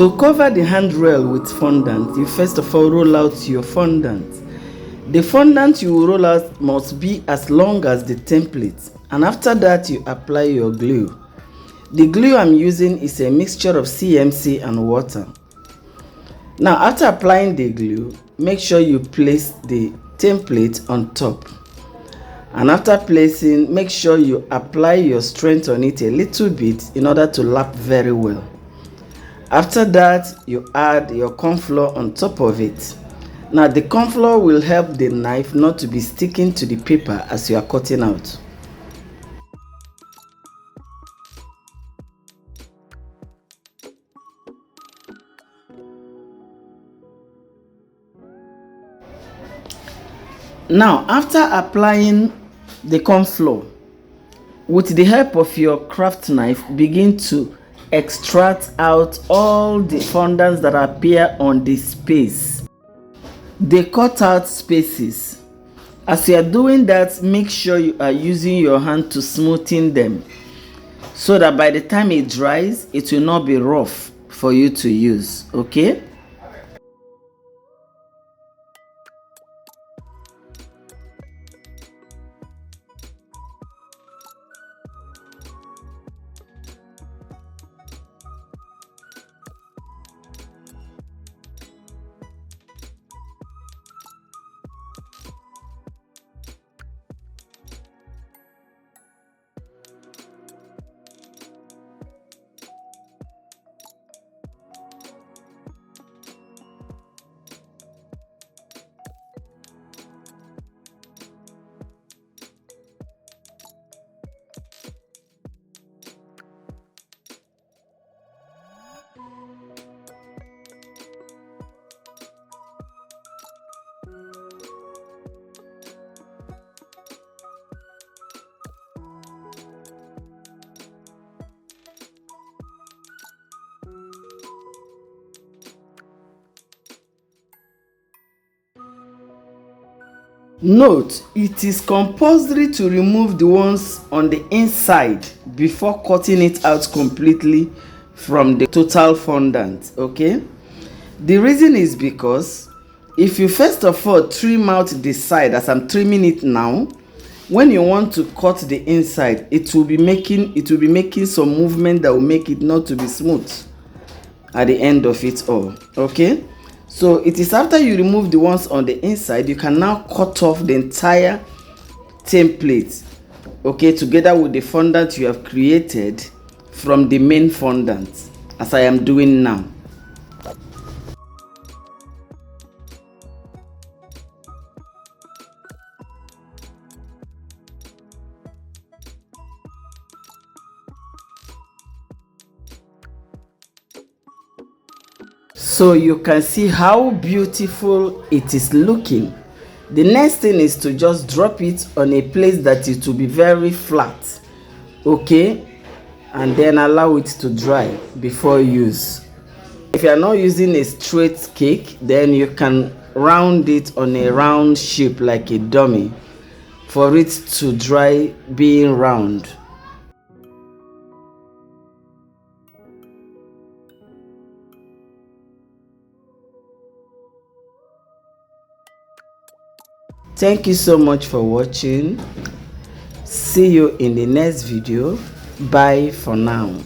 To cover the handrail with fondant, you first of all roll out your fondant. The fondant you will roll out must be as long as the template, and after that you apply your glue. The glue I'm using is a mixture of CMC and water. Now after applying the glue, make sure you place the template on top. And after placing, make sure you apply your strength on it a little bit in order to lap very well. After that, you add your corn flour on top of it. Now the corn flour will help the knife not to be sticking to the paper as you are cutting out. Now after applying the corn flour, with the help of your craft knife, begin to extract out all the fondants that appear on the space. They cut out spaces. As you are doing that, make sure you are using your hand to smoothen them so that by the time it dries, it will not be rough for you to use. Okay? Note, it is compulsory to remove the ones on the inside before cutting it out completely from the total fondant. Okay, the reason is because if you first of all trim out the side as I'm trimming it now, when you want to cut the inside, it will be making some movement that will make it not to be smooth at the end of it all. Okay, so it is after you remove the ones on the inside, you can now cut off the entire template, okay, together with the fondant you have created from the main fondant, as I am doing now. So you can see how beautiful it is looking. The next thing is to just drop it on a place that it will be very flat, okay, and then allow it to dry before use. If you are not using a straight cake, then you can round it on a round shape like a dummy for it to dry being round. Thank you so much for watching. See you in the next video. Bye for now.